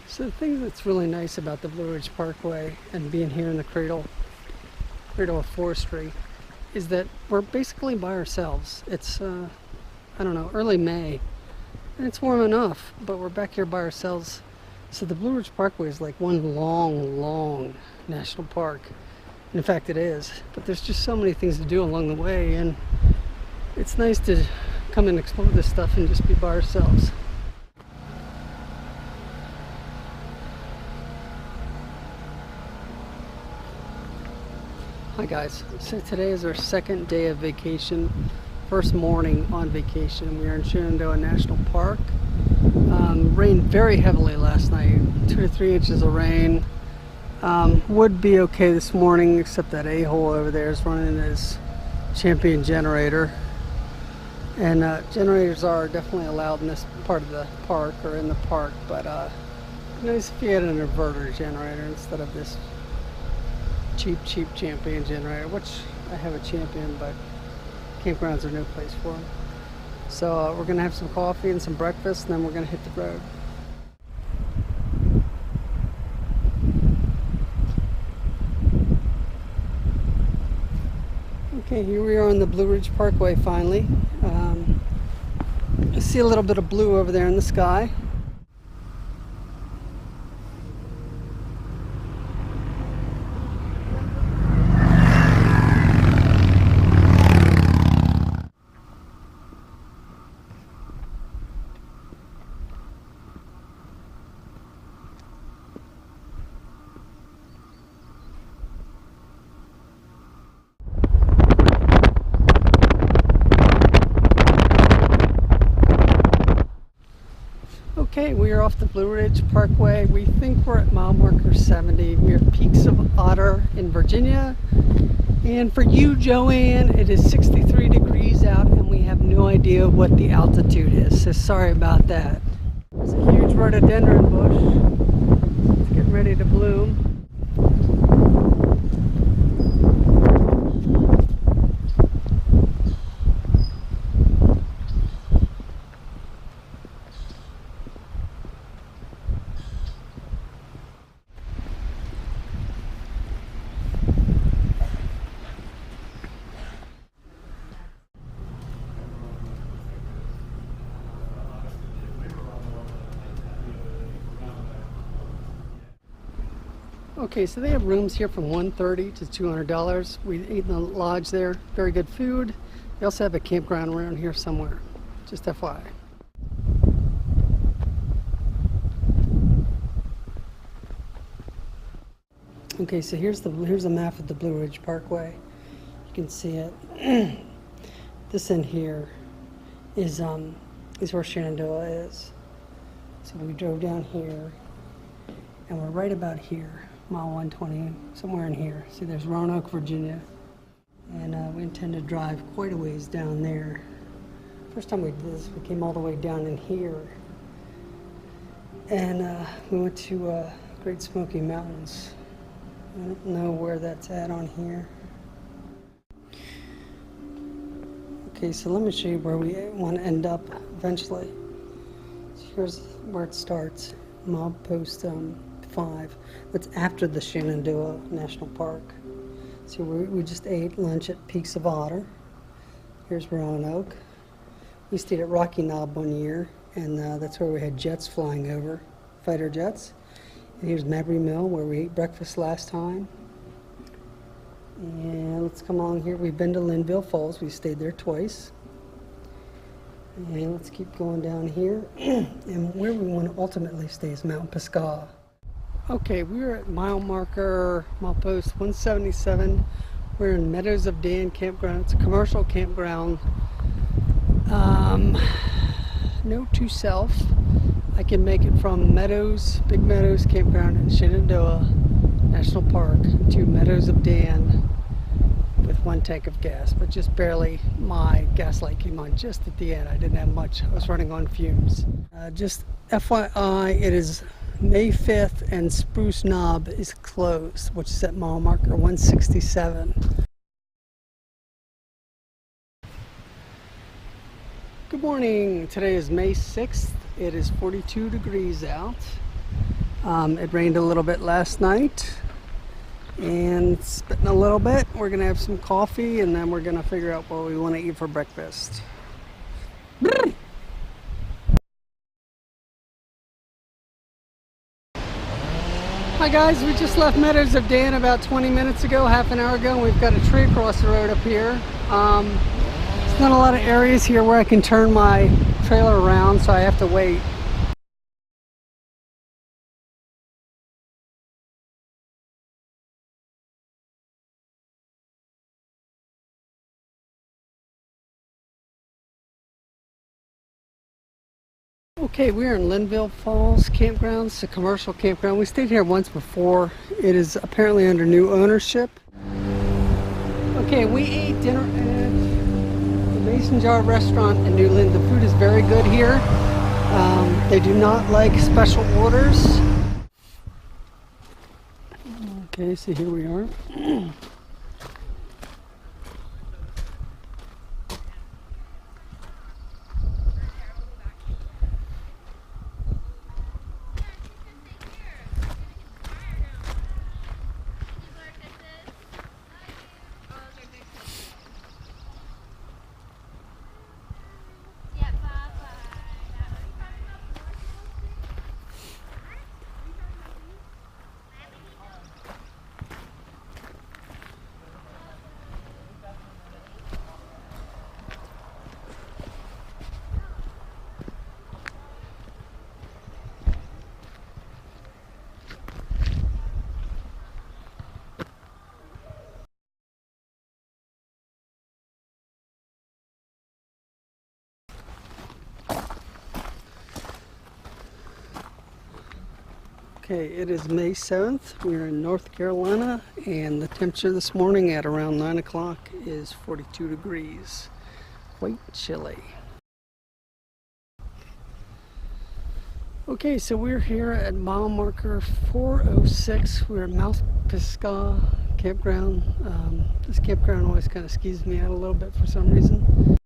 So the thing that's really nice about the Blue Ridge Parkway and being here in the Cradle of Forestry is that we're basically by ourselves. It's, I don't know, early May, and it's warm enough, but we're back here by ourselves. So the Blue Ridge Parkway is like one long national park. In fact, it is. But there's just so many things to do along the way, and it's nice to come and explore this stuff and just be by ourselves. Hi guys, so today is our second day of vacation, first morning on vacation. We are in Shenandoah National Park. Rained very heavily last night, 2 to 3 inches of rain. Would be okay this morning, except that a-hole over there is running his champion generator. And generators are definitely allowed in this part of the park, or in the park, but nice if you had an inverter generator instead of this cheap champion generator, which I have a champion, but campgrounds are no place for them. So we're gonna have some coffee and some breakfast, and then we're gonna hit the road. Okay, here we are on the Blue Ridge Parkway finally. I see a little bit of blue over there in the sky. Okay, we are off the Blue Ridge Parkway. We think we're at mile marker 70. We're at Peaks of Otter in Virginia. And for you, Joanne, it is 63 degrees out and we have no idea what the altitude is. So sorry about that. There's a huge rhododendron bush. It's getting ready to bloom. Okay, so they have rooms here from $130 to $200. We ate in the lodge there. Very good food. They also have a campground around here somewhere. Just FYI. Okay, so here's a map of the Blue Ridge Parkway. You can see it. This end here is where Shenandoah is. So we drove down here, and we're right about here. Mile 120, somewhere in here. See, there's Roanoke, Virginia. And we intend to drive quite a ways down there. First time we did this, we came all the way down in here. And we went to Great Smoky Mountains. I don't know where that's at on here. Okay, so let me show you where we want to end up eventually. So here's where it starts, milepost 5. That's after the Shenandoah National Park. So we just ate lunch at Peaks of Otter. Here's Roanoke. We stayed at Rocky Knob one year, and that's where we had jets flying over, fighter jets. And here's Mabry Mill, where we ate breakfast last time. And let's come along here. We've been to Linville Falls. We stayed there twice. And let's keep going down here. And where we want to ultimately stay is Mount Pisgah. Okay, we're at milepost 177. We're in Meadows of Dan campground. It's a commercial campground. Note to self, I can make it from Big Meadows campground in Shenandoah National Park to Meadows of Dan with 1 tank of gas, but just barely. My gas light came on just at the end. I didn't have much. I was running on fumes. Just FYI, it is May 5th and Spruce Knob is closed, which is at mile marker 167. Good morning. Today is May 6th. It is 42 degrees out. It rained a little bit last night and it's spitting a little bit. We're gonna have some coffee and then we're gonna figure out what we want to eat for breakfast. Hi guys, we just left Meadows of Dan about 20 minutes ago, half an hour ago, and we've got a tree across the road up here. There's not a lot of areas here where I can turn my trailer around, so I have to wait. Okay, we're in Linville Falls Campground. It's a commercial campground. We stayed here once before. It is apparently under new ownership. Okay, we ate dinner at the Mason Jar restaurant in New Lynn. The food is very good here. They do not like special orders. Okay, so here we are. Okay, it is May 7th. We're in North Carolina, and the temperature this morning at around 9 o'clock is 42 degrees. Quite chilly. Okay, so we're here at mile marker 406. We're at Mount Pisgah campground. This campground always kind of skews me out a little bit for some reason.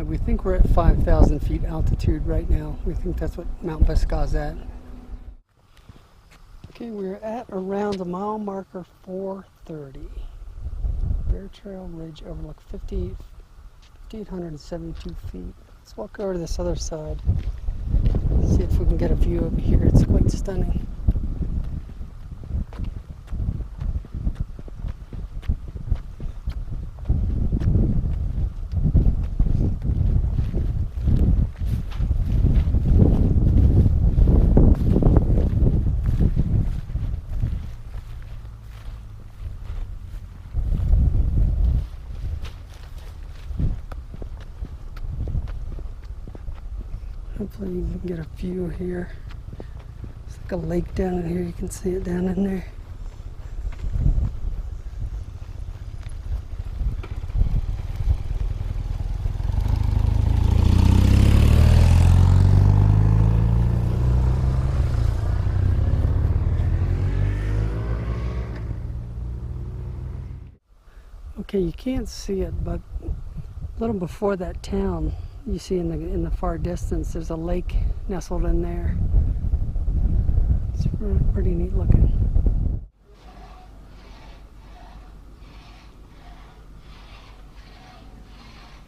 We think we're at 5,000 feet altitude right now. We think that's what Mount Pisgah's at. Okay, we're at around the mile marker 430. Bear Trail Ridge overlook 5,872 feet. Let's walk over to this other side. See if we can get a view over here. It's quite stunning. Hopefully you can get a view here. It's like a lake down in here. You can see it down in there. Okay, you can't see it, but a little before that town, you see in the far distance, there's a lake nestled in there. It's pretty neat looking.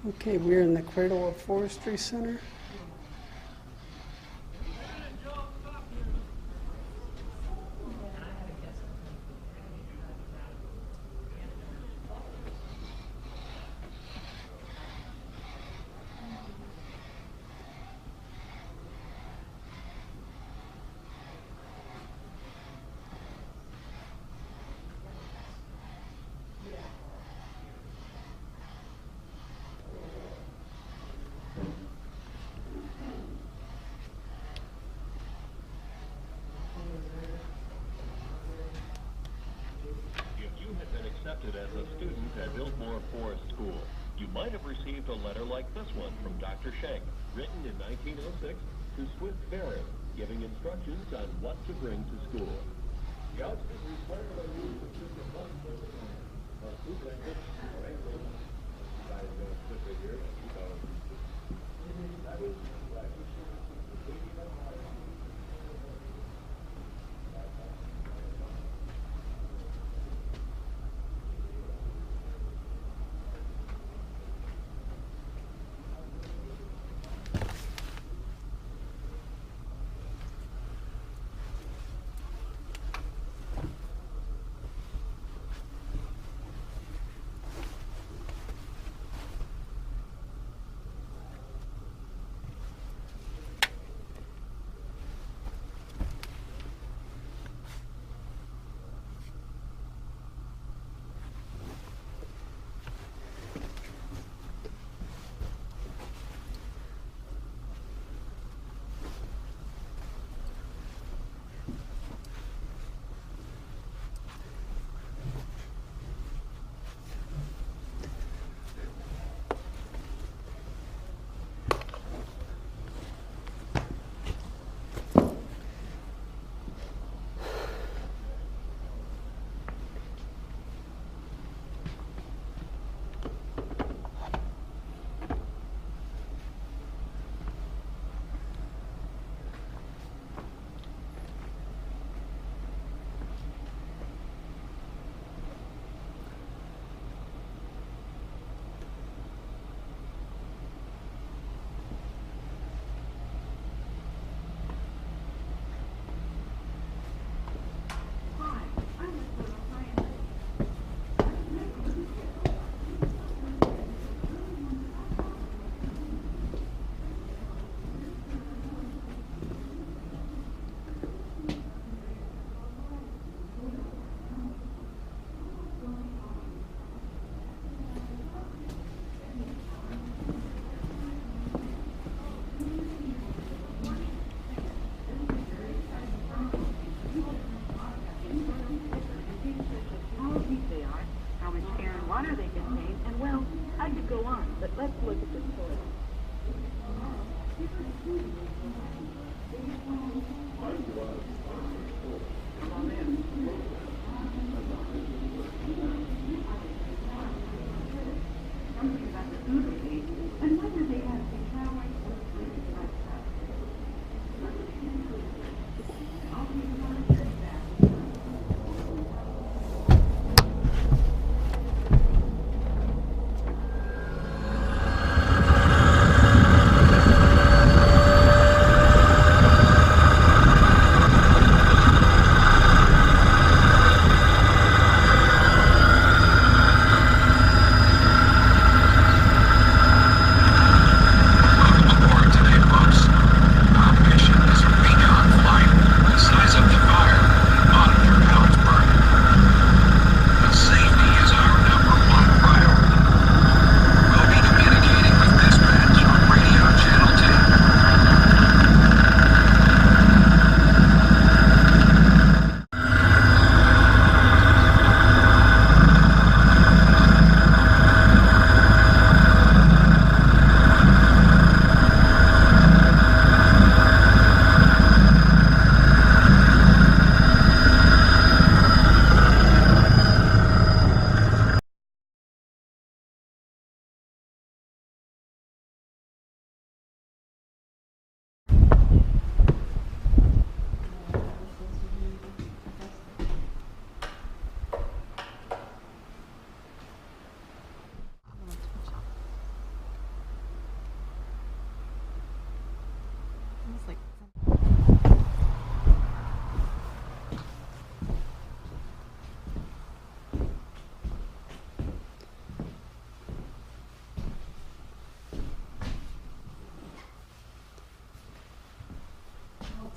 Okay, we're in the Cradle of Forestry Center. enlisted as a student at Biltmore Forest School. You might have received a letter like this one from Dr. Schenk, written in 1906 to Swift Barrett, giving instructions on what to bring to school. The outfit required by you to choose a bus for the morning. Food blankets, raincoat. You guys are going to sit right here and keep out. That is right.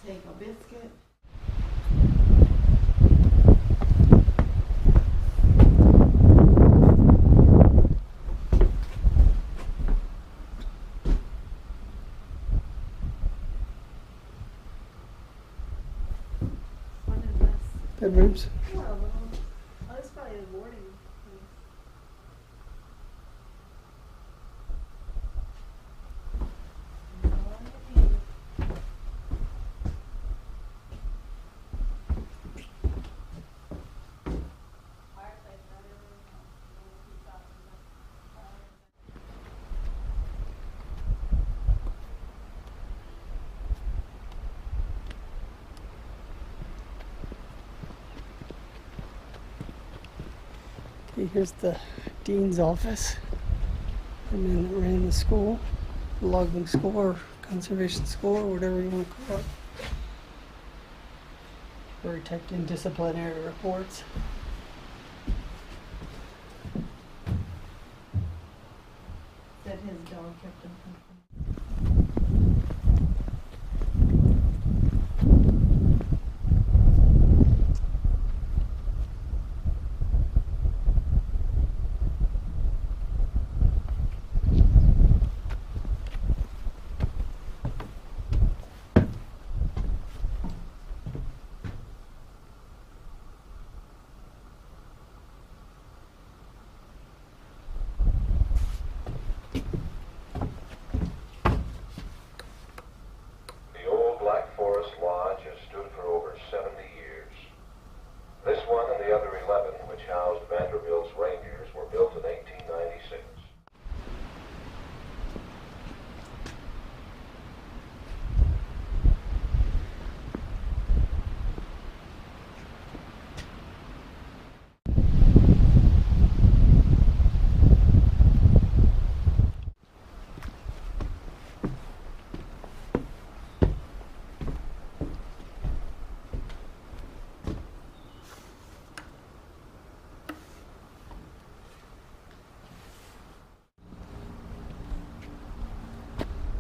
Take a biscuit. Bedrooms. Well, oh, it's probably a boarding. See, here's the dean's office. The man that ran the school, the logging school or conservation school or whatever you want to call it. Where he typed in disciplinary reports. Said his dog kept him from.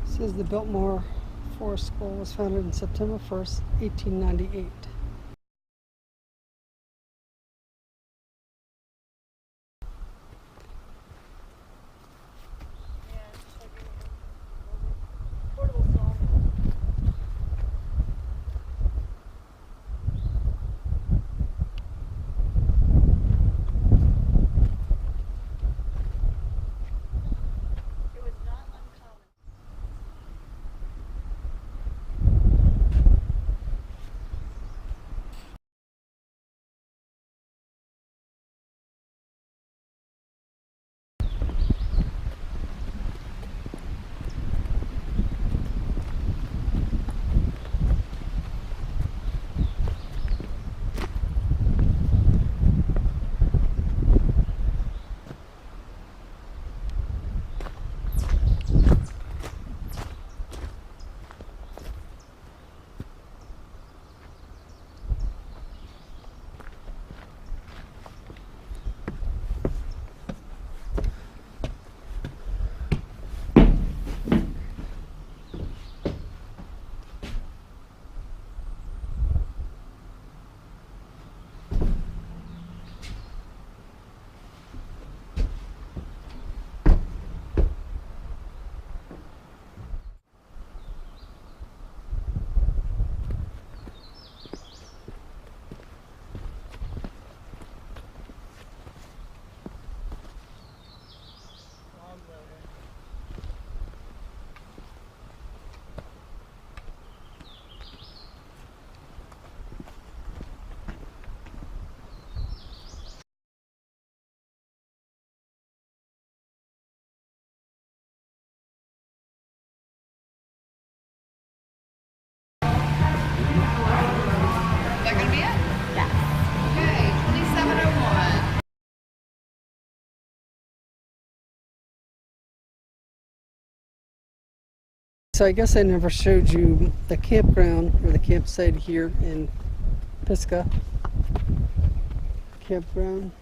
It says the Biltmore Forest School was founded on September 1st, 1898. So I guess I never showed you the campground or the campsite here in Pisgah. Campground.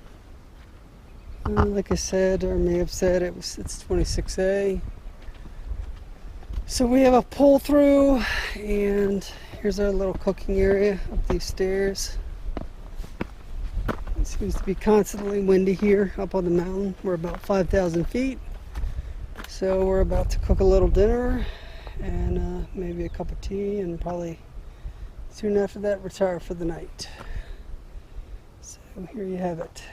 Like I said, or may have said, it's 26A. So we have a pull through, and here's our little cooking area up these stairs. It seems to be constantly windy here up on the mountain. We're about 5,000 feet. So we're about to cook a little dinner and maybe a cup of tea, and probably soon after that retire for the night. So here you have it.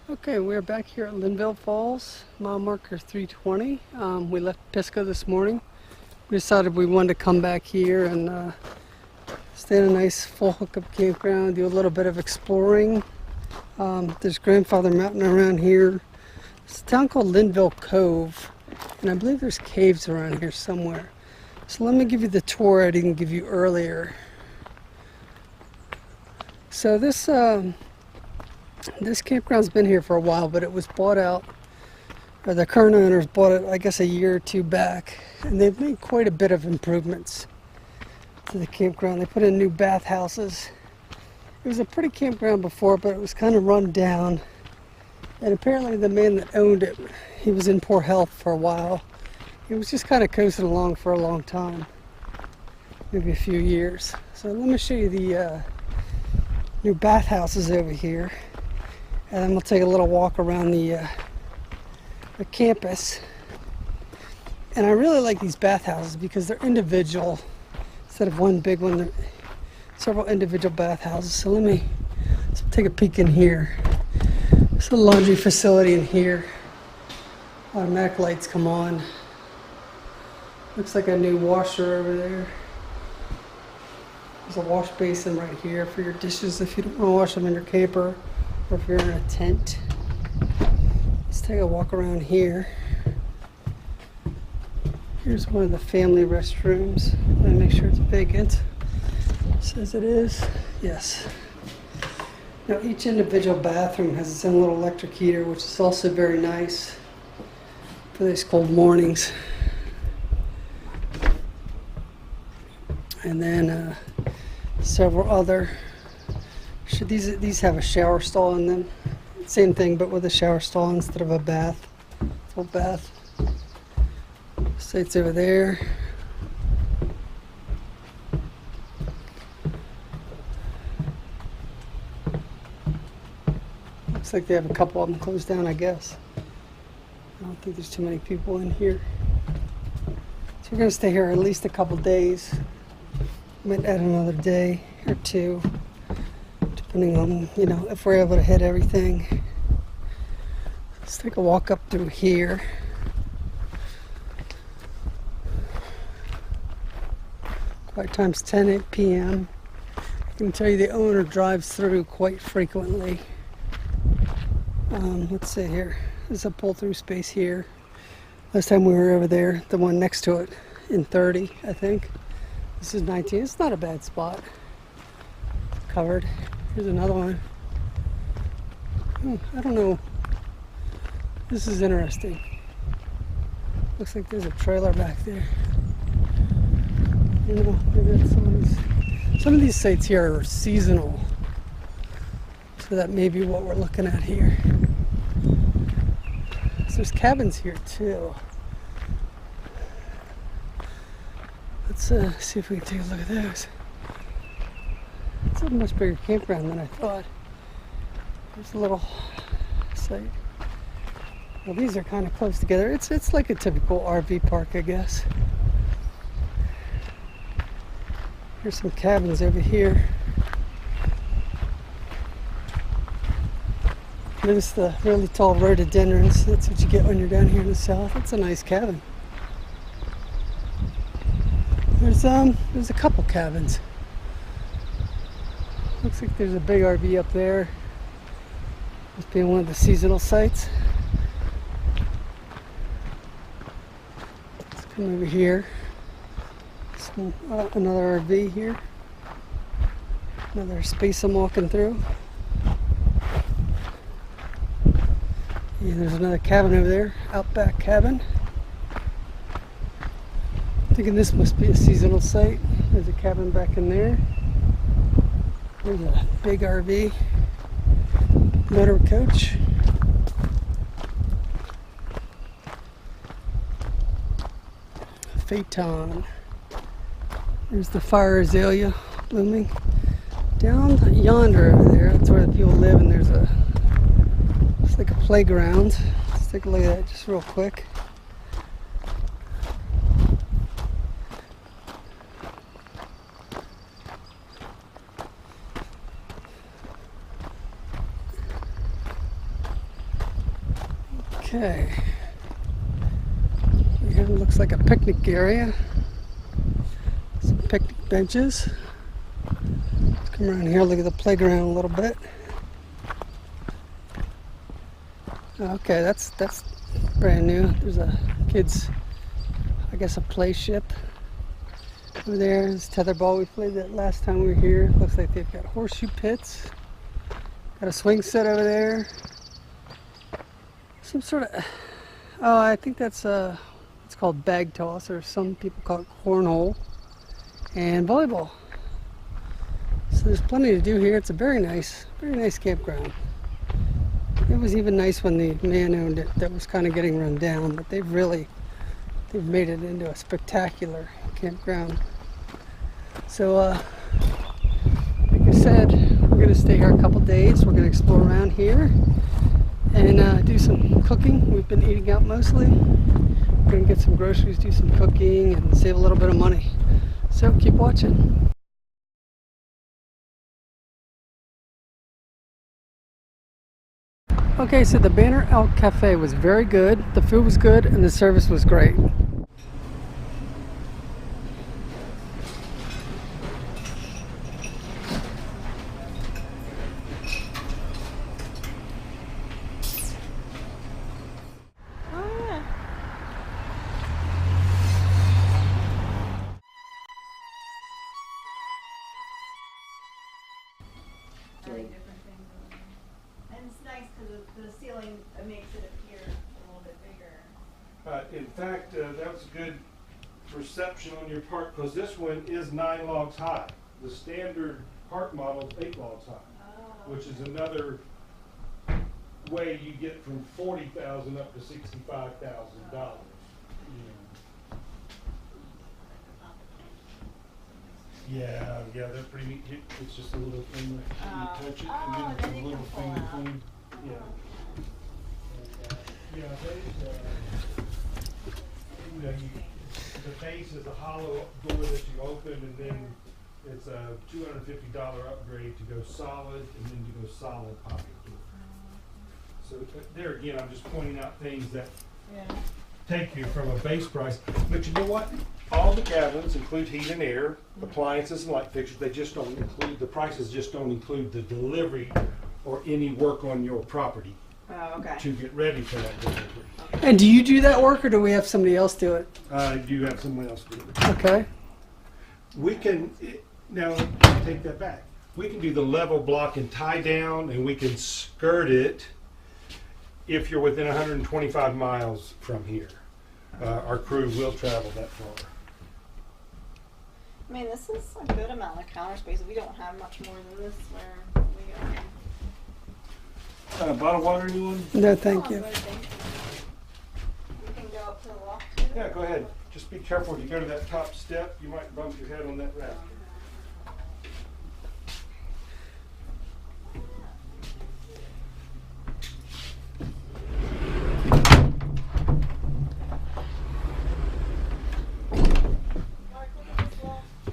Okay, we're back here at Linville Falls, mile marker 320. We left Pisgah this morning. We decided we wanted to come back here and stay in a nice full hookup campground, do a little bit of exploring. There's Grandfather Mountain around here. It's a town called Linville Cove, and I believe there's caves around here somewhere. So let me give you the tour I didn't give you earlier. So this campground's been here for a while, but it was bought out, or the current owners bought it, I guess, a year or two back, and they've made quite a bit of improvements to the campground. They put in new bathhouses. It was a pretty campground before, but it was kind of run down, and apparently the man that owned it, he was in poor health for a while. It was just kind of coasting along for a long time, maybe a few years. So let me show you the new bathhouses over here, and then we'll take a little walk around the campus. And I really like these bathhouses because they're individual instead of one big one. They're several individual bathhouses. So let's take a peek in here. There's a laundry facility in here. Automatic lights come on. Looks like a new washer over there. There's a wash basin right here for your dishes if you don't want to wash them in your camper or if you're in a tent. Let's take a walk around here. Here's one of the family restrooms. Let me make sure it's vacant. It says it is. Yes. Now each individual bathroom has its own little electric heater, which is also very nice for these cold mornings. And then several other. These have a shower stall in them. Same thing, but with a shower stall instead of a bath. Full bath. Sites over there. Looks like they have a couple of them closed down, I guess. I don't think there's too many people in here. So we're going to stay here at least a couple days. Might add another day or two, depending on, if we're able to hit everything. Let's take a walk up through here. Quiet time's 10 p.m. I can tell you the owner drives through quite frequently. Let's see here. There's a pull-through space here. Last time we were over there, the one next to it in 30, I think. This is 19. It's not a bad spot. Covered. Here's another one. I don't know. This is interesting. Looks like there's a trailer back there. Maybe that's some of these sites here are seasonal. So that may be what we're looking at here. So there's cabins here too. Let's see if we can take a look at those. It's a much bigger campground than I thought. There's a little site. Well, these are kind of close together. It's like a typical RV park, I guess. Here's some cabins over here. Notice the really tall rhododendrons. That's what you get when you're down here in the south. It's a nice cabin. There's a couple cabins. Looks like there's a big RV up there. Must be one of the seasonal sites. Let's come over here. Another RV here. Another space I'm walking through. Yeah, there's another cabin over there, outback cabin. Thinking this must be a seasonal site. There's a cabin back in there. There's a big RV, motor coach. Phaeton. There's the fire azalea blooming. Down yonder over there, that's where the people live, and it's like a playground. Let's take a look at that just real quick. Okay. Here looks like a picnic area. Some picnic benches. Let's come around here, look at the playground a little bit. Okay, that's brand new. There's a kids, I guess, a play ship. Over there is tetherball. We played that last time we were here. Looks like they've got horseshoe pits. Got a swing set over there. Some sort of, oh, I think that's it's called bag toss, or some people call it cornhole, and volleyball. So there's plenty to do here. It's a very nice campground. It was even nice when the man owned it that was kind of getting run down, but they've made it into a spectacular campground. So like I said, we're going to stay here a couple days. We're going to explore around here and do some cooking. We've been eating out mostly. We're going to get some groceries, do some cooking, and save a little bit of money. So keep watching. Okay, so the Banner Elk Cafe was very good. The food was good and the service was great. Different things on there. And it's nice because the ceiling makes it appear a little bit bigger. In fact, that was a good perception on your part, because this one is 9 logs high. The standard park model is 8 logs high, which is another way you get from $40,000 up to $65,000. Yeah, they're pretty neat. It's just a little thing that you touch it, and then it's a little thing between. Yeah. And, the base is a hollow door that you open, and then it's a $250 upgrade to go solid, and then to go solid pocket door. So there again, I'm just pointing out things that take you from a base price. But you know what? All the cabins include heat and air, appliances and light fixtures. They just don't include, the prices just don't include the delivery or any work on your property to get ready for that delivery. And do you do that work, or do we have somebody else do it? You have someone else do it. Okay. We can, now take that back. We can do the level block and tie down, and we can skirt it if you're within 125 miles from here. Our crew will travel that far. I mean, this is a good amount of counter space. We don't have much more than this where we are. Bottle water, anyone? No, thank you. You can go up to the loft too. Yeah, go ahead. Just be careful if you go to that top step, you might bump your head on that rack.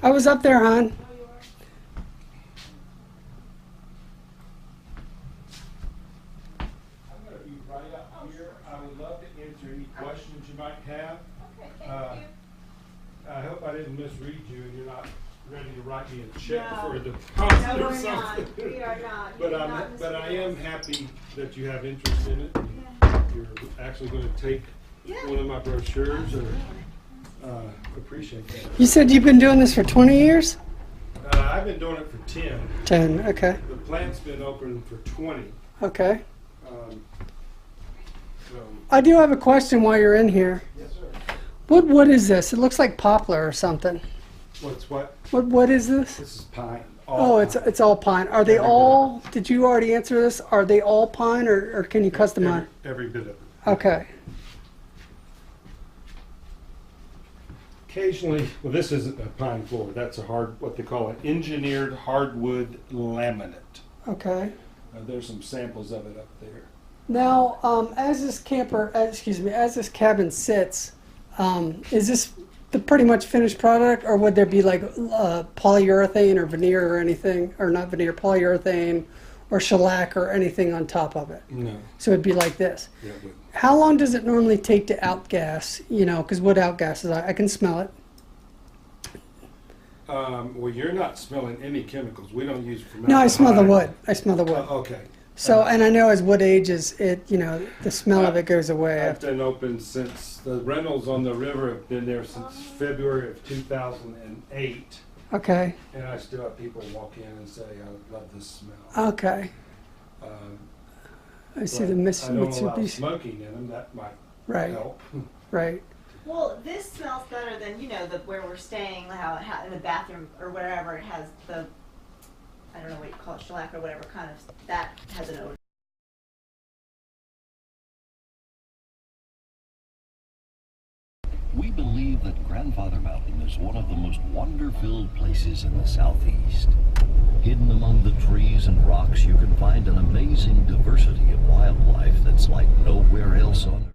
I was up there, hon. I'm going to be right up here. I would love to answer any questions you might have. Okay, thank you. I hope I didn't misread you and you're not ready to write me a check No. for a deposit No, or we're something. not. We are not. But I am happy that you have interest in it. You're actually going to take one of my brochures, or appreciate that. You said you've been doing this for 20 years? I've been doing it for 10. 10, okay. The plant's been open for 20. Okay. So, I do have a question while you're in here. yes, sir. What is this? It looks like poplar or something. What's what? What is this? This is pine. Oh, it's all pine. Are they all, did you already answer this? Are they all pine, or can you customize? Every bit of it. Okay. Occasionally, well, this isn't a pine floor. That's a what they call an engineered hardwood laminate. Okay. There's some samples of it up there. Now, as this as this cabin sits, is this the pretty much finished product, or would there be like polyurethane or veneer or anything, or not veneer, polyurethane or shellac or anything on top of it? No. So it'd be like this. Yeah, but How long does it normally take to outgas? You know, because wood outgasses, I can smell it. well, you're not smelling any chemicals. We don't use formaldehyde. No, I smell the wood. I smell the wood. Okay. So, and I know as wood ages, it, you know, the smell of it goes away. I've been open since, the rentals on the river have been there since February of 2008. Okay, And I still have people walk in and say, I love this smell. okay. I see the I don't allow Mitsubishi. smoking in them, that might Right, help. right. Well, this smells better than, you know, the where we're staying, how it in the bathroom or whatever, it has the, I don't know what you call it, shellac or whatever kind of, that has an odor. We believe that Grandfather Mountain is one of the most wonder-filled places in the Southeast. Hidden among the trees and rocks, you can find an amazing diversity of wildlife that's like nowhere else on Earth.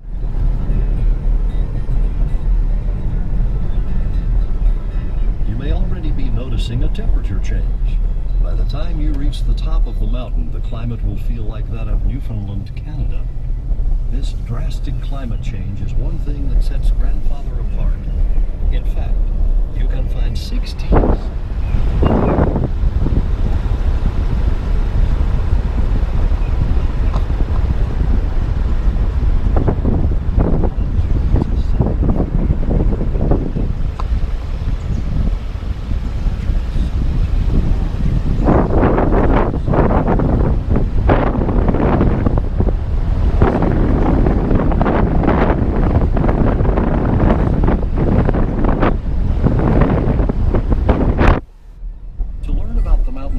You may already be noticing a temperature change. By the time you reach the top of the mountain, the climate will feel like that of Newfoundland, Canada. This drastic climate change is one thing that sets Grandfather apart. In fact, you can find 16.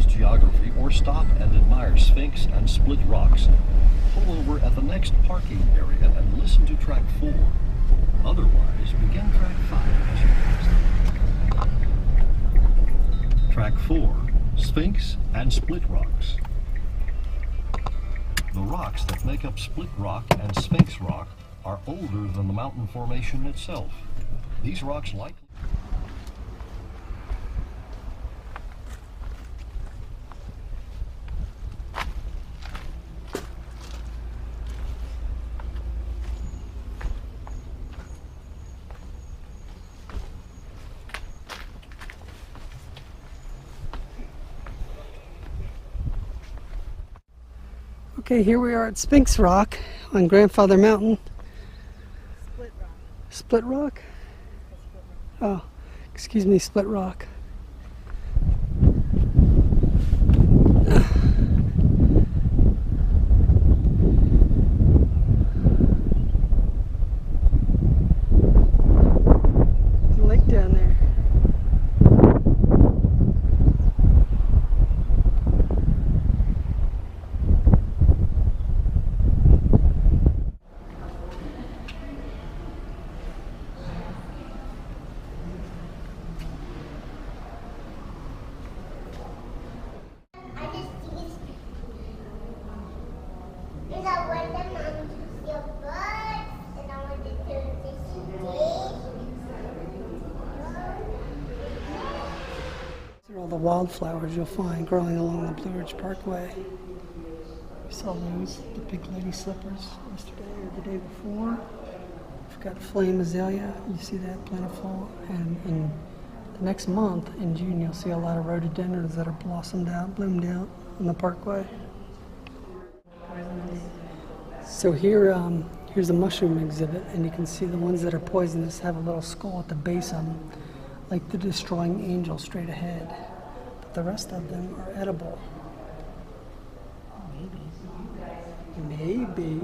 Geography or stop and admire Sphinx and Split Rocks, pull over at the next parking area and listen to track 4. Otherwise, begin track 5. Track 4, Sphinx and Split Rocks. The rocks that make up Split Rock and Sphinx Rock are older than the mountain formation itself. These rocks likely... Okay, here we are at Sphinx Rock on Grandfather Mountain. Split rock. Split Rock? Oh, excuse me, Split Rock. Lake down there. These are all the wildflowers you'll find growing along the Blue Ridge Parkway. We saw those, the big lady slippers, yesterday or the day before. We've got flame azalea, you see that plentiful. And in the next month, in June, you'll see a lot of rhododendrons that are blossomed out, bloomed out on the parkway. So here, here's a mushroom exhibit, and you can see the ones that are poisonous have a little skull at the base of them, like the destroying angel straight ahead. But the rest of them are edible. Maybe.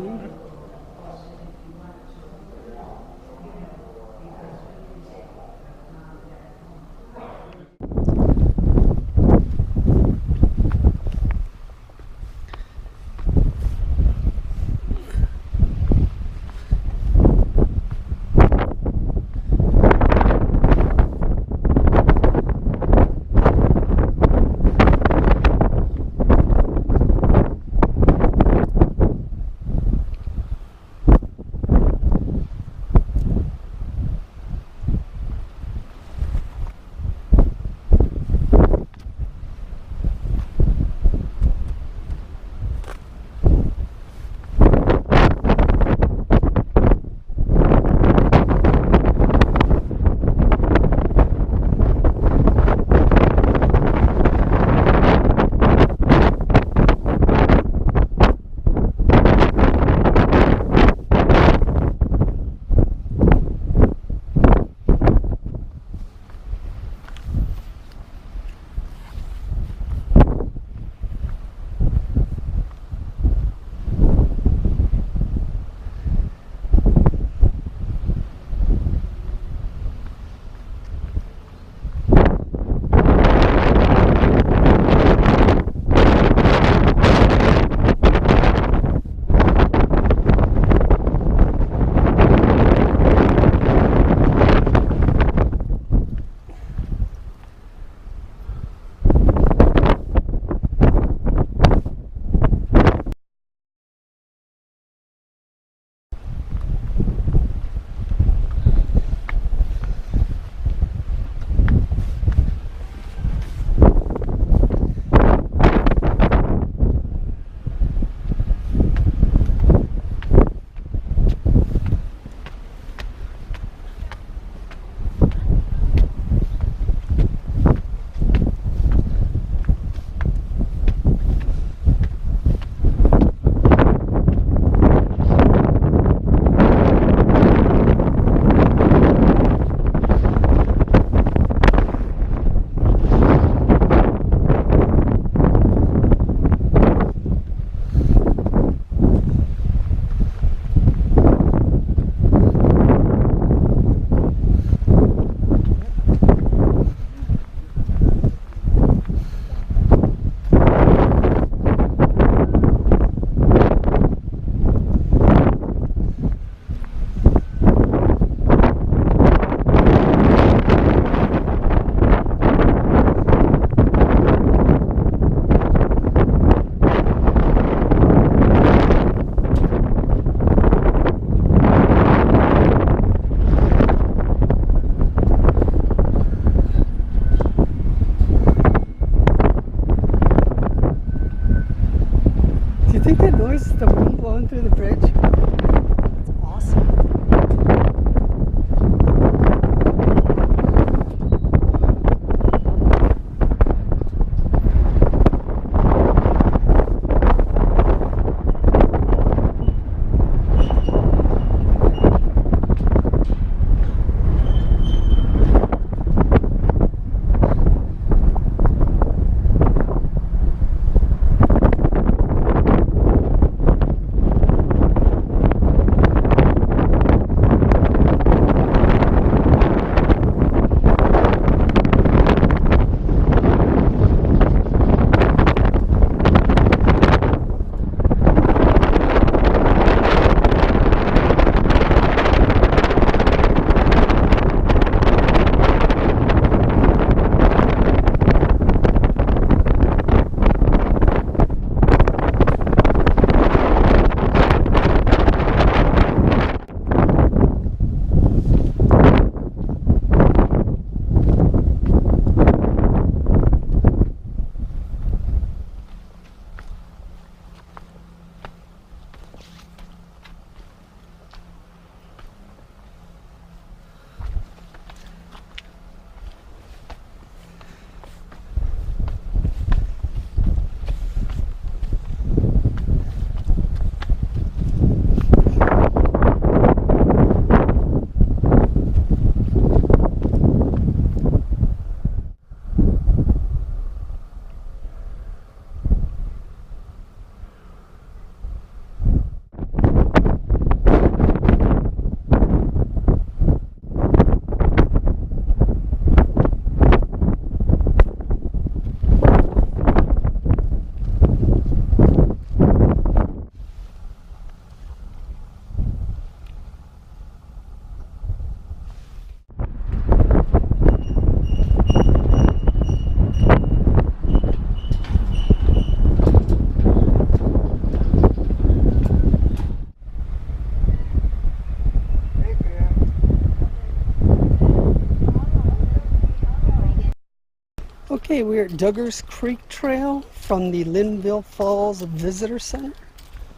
Okay, we're at Duggars Creek Trail from the Linville Falls Visitor Center.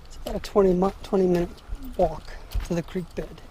It's about a 20-minute walk to the creek bed.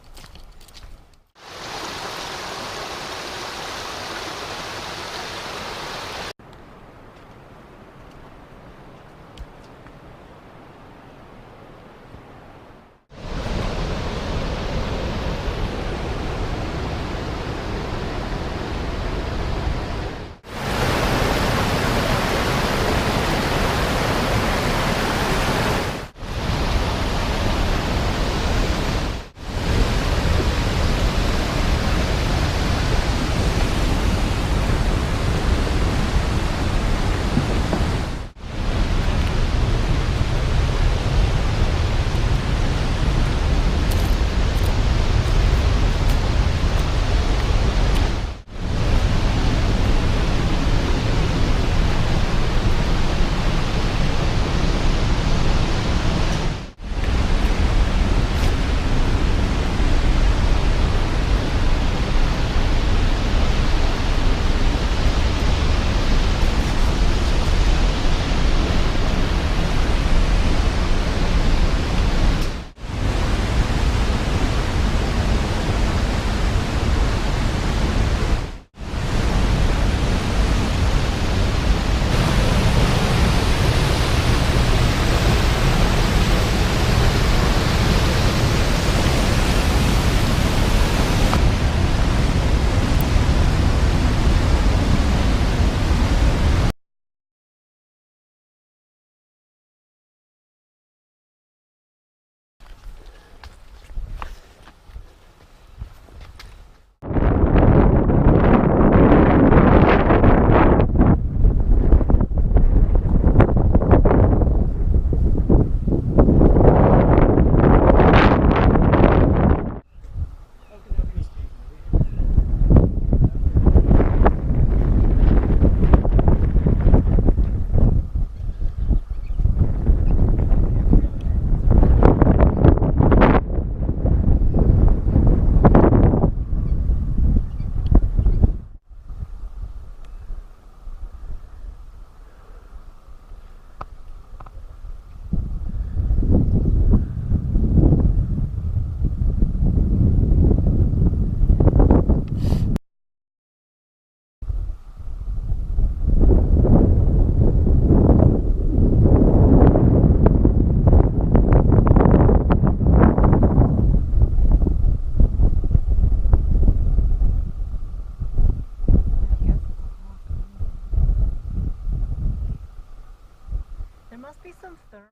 There must be some thermal.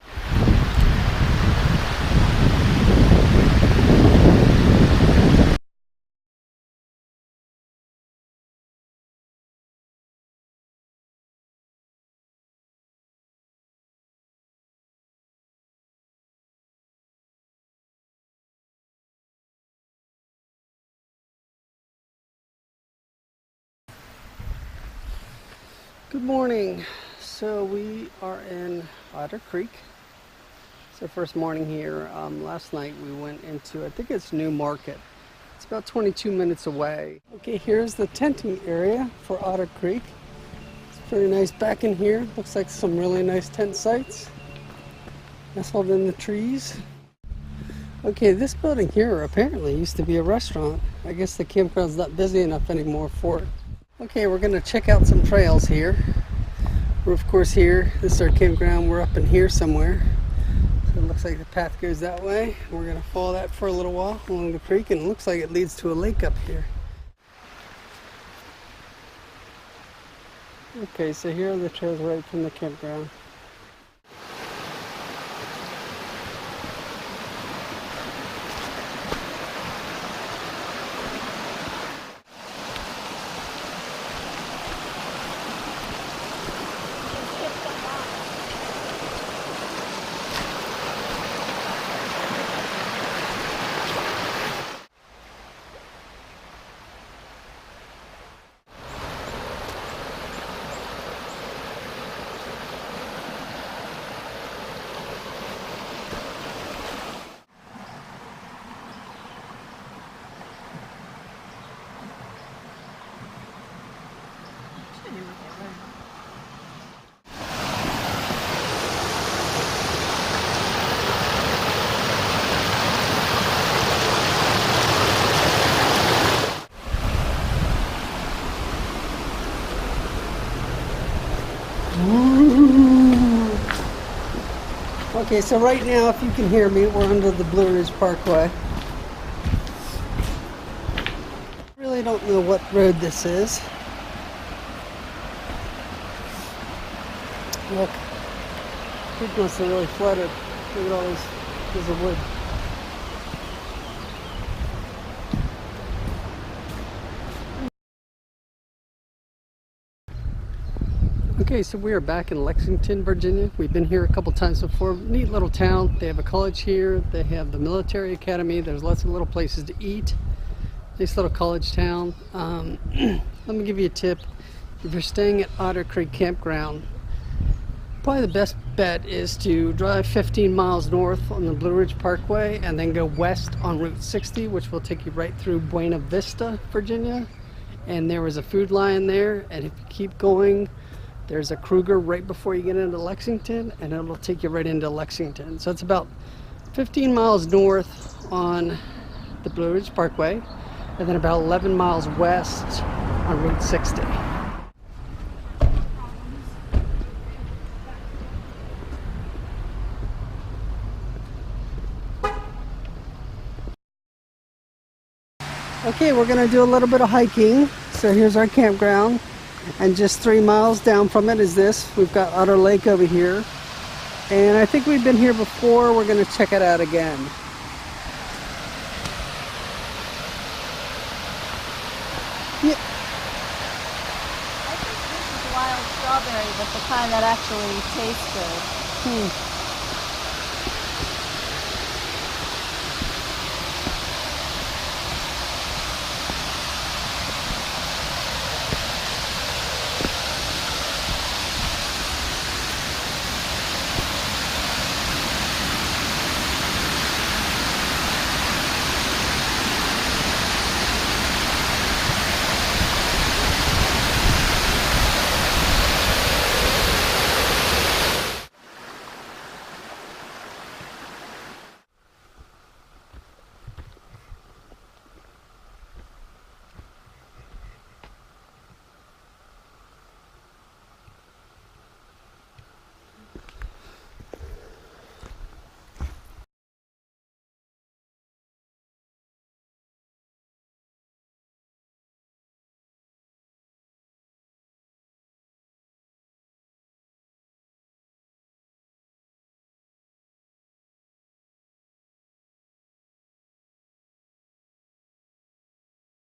Good morning. So we are in Otter Creek. It's our first morning here. Last night we went into, I think it's New Market. It's about 22 minutes away. Okay, here's the tenting area for Otter Creek. It's pretty nice back in here. Looks like some really nice tent sites nestled in the trees. Okay, this building here apparently used to be a restaurant. I guess the campground's not busy enough anymore for it. Okay, we're gonna check out some trails here. We're of course here. This is our campground. We're up in here somewhere. So it looks like the path goes that way. We're gonna follow that for a little while along the creek, and it looks like it leads to a lake up here. Okay, so here are the trails right from the campground. Okay, so right now, if you can hear me, we're under the Blue Ridge Parkway. Really don't know what road this is. Look, it must have really flooded. Look at all these pieces of wood. Okay, so we are back in Lexington, Virginia. We've been here a couple times before. Neat little town. They have a college here. They have the military academy. There's lots of little places to eat. Nice little college town. Let me give you a tip. If you're staying at Otter Creek Campground, probably the best bet is to drive 15 miles north on the Blue Ridge Parkway and then go west on Route 60, which will take you right through Buena Vista, Virginia. And there is a Food Lion there, and if you keep going, there's a Kruger right before you get into Lexington, and it'll take you right into Lexington. So it's about 15 miles north on the Blue Ridge Parkway, and then about 11 miles west on Route 60. Okay, we're gonna do a little bit of hiking. So here's our campground. And just 3 miles down from it is this. We've got Otter Lake over here. And I think we've been here before. We're going to check it out again. Yeah. I think this is wild strawberry, but the kind that actually tastes good.